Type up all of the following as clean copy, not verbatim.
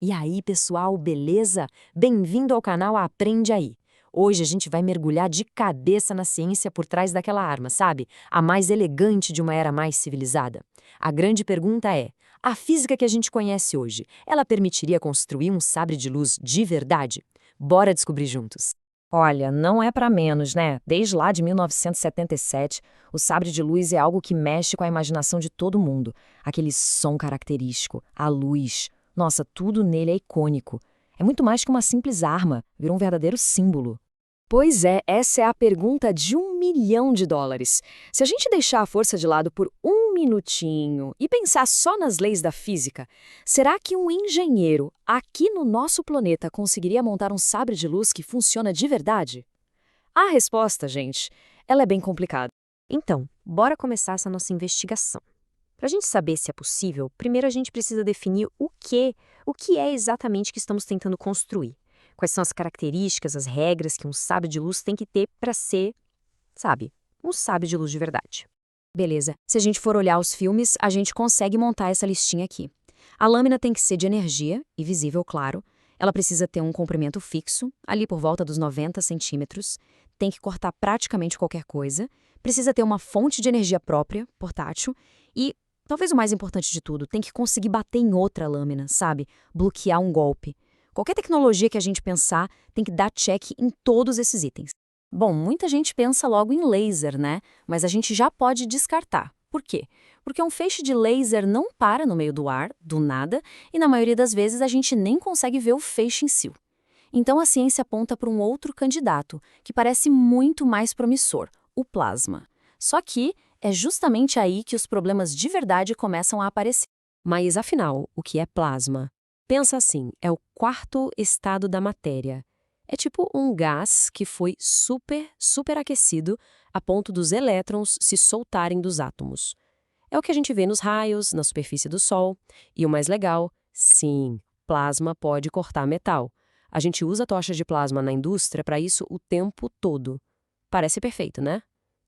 E aí, pessoal, beleza? Bem-vindo ao canal Aprende Aí. Hoje a gente vai mergulhar de cabeça na ciência por trás daquela arma, sabe? A mais elegante de uma era mais civilizada. A grande pergunta é: a física que a gente conhece hoje, ela permitiria construir um sabre de luz de verdade? Bora descobrir juntos. Olha, não é para menos, né? Desde lá de 1977, o sabre de luz é algo que mexe com a imaginação de todo mundo. Aquele som característico, a luz. Nossa, tudo nele é icônico. É muito mais que uma simples arma, virou um verdadeiro símbolo. Pois é, essa é a pergunta de US$ 1 milhão. Se a gente deixar a força de lado por um minutinho e pensar só nas leis da física, será que um engenheiro aqui no nosso planeta conseguiria montar um sabre de luz que funciona de verdade? A resposta, gente, ela é bem complicada. Então, bora começar essa nossa investigação. Para a gente saber se é possível, primeiro a gente precisa definir o que é exatamente que estamos tentando construir. Quais são as características, as regras que um sabre de luz tem que ter para ser, sabe, um sabre de luz de verdade. Beleza, se a gente for olhar os filmes, a gente consegue montar essa listinha aqui. A lâmina tem que ser de energia, e visível, claro. Ela precisa ter um comprimento fixo, ali por volta dos 90 centímetros. Tem que cortar praticamente qualquer coisa. Precisa ter uma fonte de energia própria, portátil. E, talvez o mais importante de tudo, tem que conseguir bater em outra lâmina, sabe? Bloquear um golpe. Qualquer tecnologia que a gente pensar tem que dar check em todos esses itens. Bom, muita gente pensa logo em laser, né? Mas a gente já pode descartar. Por quê? Porque um feixe de laser não para no meio do ar, do nada, e na maioria das vezes a gente nem consegue ver o feixe em si. Então a ciência aponta para um outro candidato, que parece muito mais promissor, o plasma. Só que é justamente aí que os problemas de verdade começam a aparecer. Mas afinal, o que é plasma? Pensa assim, é o quarto estado da matéria. É tipo um gás que foi superaquecido a ponto dos elétrons se soltarem dos átomos. É o que a gente vê nos raios, na superfície do Sol. E o mais legal, sim, plasma pode cortar metal. A gente usa tochas de plasma na indústria para isso o tempo todo. Parece perfeito, né?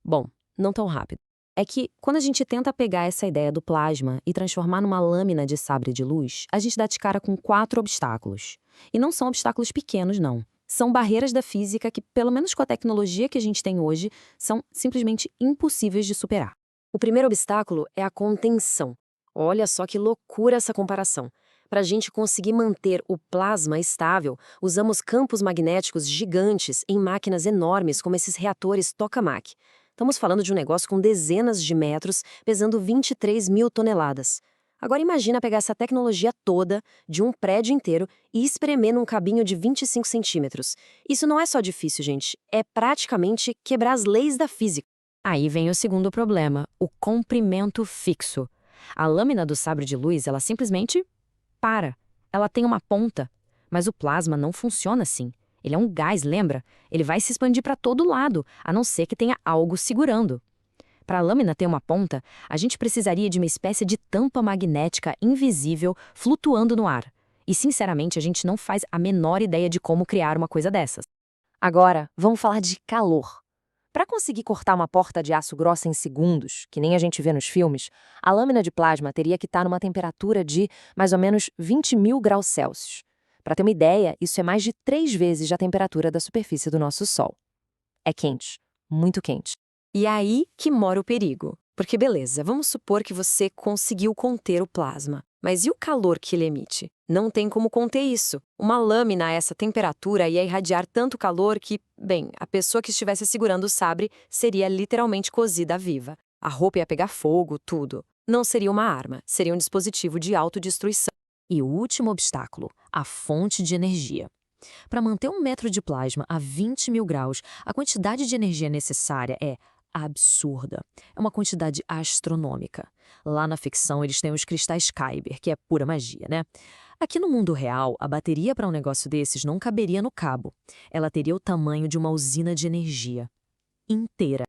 Bom, não tão rápido. É que, quando a gente tenta pegar essa ideia do plasma e transformar numa lâmina de sabre de luz, a gente dá de cara com 4 obstáculos. E não são obstáculos pequenos, não. São barreiras da física que, pelo menos com a tecnologia que a gente tem hoje, são simplesmente impossíveis de superar. O primeiro obstáculo é a contenção. Olha só que loucura essa comparação. Para a gente conseguir manter o plasma estável, usamos campos magnéticos gigantes em máquinas enormes como esses reatores tokamak. Estamos falando de um negócio com dezenas de metros, pesando 23 mil toneladas. Agora imagina pegar essa tecnologia toda, de um prédio inteiro, e espremer num cabinho de 25 centímetros. Isso não é só difícil, gente. É praticamente quebrar as leis da física. Aí vem o segundo problema, o comprimento fixo. A lâmina do sabre de luz, ela simplesmente para. Ela tem uma ponta. Mas o plasma não funciona assim. Ele é um gás, lembra? Ele vai se expandir para todo lado, a não ser que tenha algo segurando. Para a lâmina ter uma ponta, a gente precisaria de uma espécie de tampa magnética invisível flutuando no ar. E, sinceramente, a gente não faz a menor ideia de como criar uma coisa dessas. Agora, vamos falar de calor. Para conseguir cortar uma porta de aço grossa em segundos, que nem a gente vê nos filmes, a lâmina de plasma teria que estar numa temperatura de mais ou menos 20 mil graus Celsius. Para ter uma ideia, isso é mais de 3 vezes a temperatura da superfície do nosso Sol. É quente, muito quente. E aí que mora o perigo. Porque beleza, vamos supor que você conseguiu conter o plasma. Mas e o calor que ele emite? Não tem como conter isso. Uma lâmina a essa temperatura ia irradiar tanto calor que, bem, a pessoa que estivesse segurando o sabre seria literalmente cozida viva. A roupa ia pegar fogo, tudo. Não seria uma arma, seria um dispositivo de autodestruição. E o último obstáculo, a fonte de energia. Para manter um metro de plasma a 20 mil graus, a quantidade de energia necessária é absurda. É uma quantidade astronômica. Lá na ficção, eles têm os cristais Kyber, que é pura magia, né? Aqui no mundo real, a bateria para um negócio desses não caberia no cabo. Ela teria o tamanho de uma usina de energia inteira.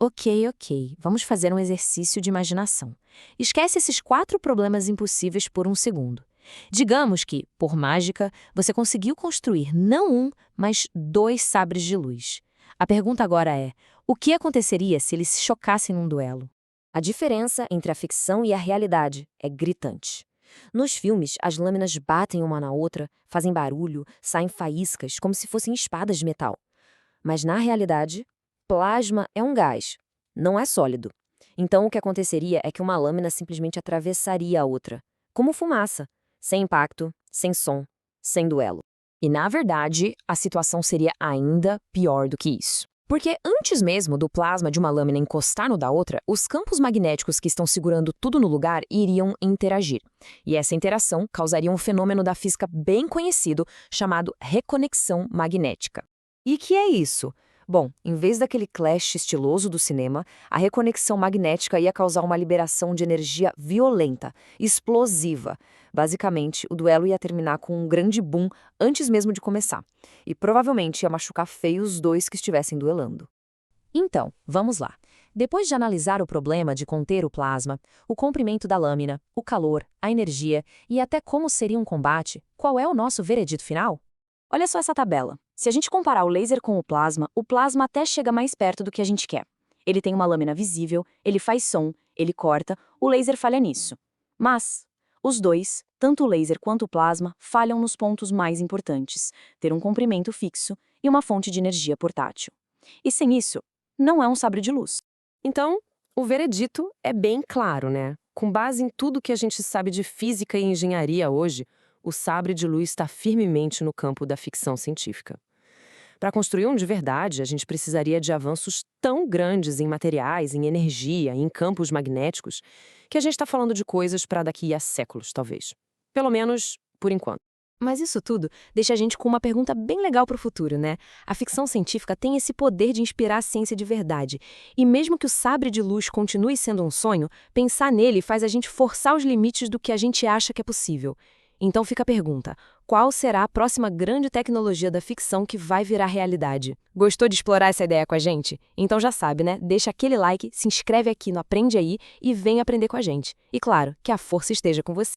Ok. Vamos fazer um exercício de imaginação. Esquece esses 4 problemas impossíveis por um segundo. Digamos que, por mágica, você conseguiu construir não um, mas 2 sabres de luz. A pergunta agora é: o que aconteceria se eles se chocassem num duelo? A diferença entre a ficção e a realidade é gritante. Nos filmes, as lâminas batem uma na outra, fazem barulho, saem faíscas, como se fossem espadas de metal. Mas, na realidade, plasma é um gás, não é sólido. Então, o que aconteceria é que uma lâmina simplesmente atravessaria a outra, como fumaça, sem impacto, sem som, sem duelo. E, na verdade, a situação seria ainda pior do que isso. Porque antes mesmo do plasma de uma lâmina encostar no da outra, os campos magnéticos que estão segurando tudo no lugar iriam interagir. E essa interação causaria um fenômeno da física bem conhecido chamado reconexão magnética. E que é isso? Bom, em vez daquele clash estiloso do cinema, a reconexão magnética ia causar uma liberação de energia violenta, explosiva. Basicamente, o duelo ia terminar com um grande boom antes mesmo de começar. E provavelmente ia machucar feio os dois que estivessem duelando. Então, vamos lá. Depois de analisar o problema de conter o plasma, o comprimento da lâmina, o calor, a energia e até como seria um combate, qual é o nosso veredito final? Olha só essa tabela. Se a gente comparar o laser com o plasma até chega mais perto do que a gente quer. Ele tem uma lâmina visível, ele faz som, ele corta, o laser falha nisso. Mas os dois, tanto o laser quanto o plasma, falham nos pontos mais importantes, ter um comprimento fixo e uma fonte de energia portátil. E sem isso, não é um sabre de luz. Então, o veredito é bem claro, né? Com base em tudo que a gente sabe de física e engenharia hoje, o sabre de luz está firmemente no campo da ficção científica. Para construir um de verdade, a gente precisaria de avanços tão grandes em materiais, em energia, em campos magnéticos, que a gente está falando de coisas para daqui a séculos, talvez. Pelo menos, por enquanto. Mas isso tudo deixa a gente com uma pergunta bem legal para o futuro, né? A ficção científica tem esse poder de inspirar a ciência de verdade. E mesmo que o sabre de luz continue sendo um sonho, pensar nele faz a gente forçar os limites do que a gente acha que é possível. Então fica a pergunta, qual será a próxima grande tecnologia da ficção que vai virar realidade? Gostou de explorar essa ideia com a gente? Então já sabe, né? Deixa aquele like, se inscreve aqui no Aprende Aí e vem aprender com a gente. E claro, que a força esteja com você.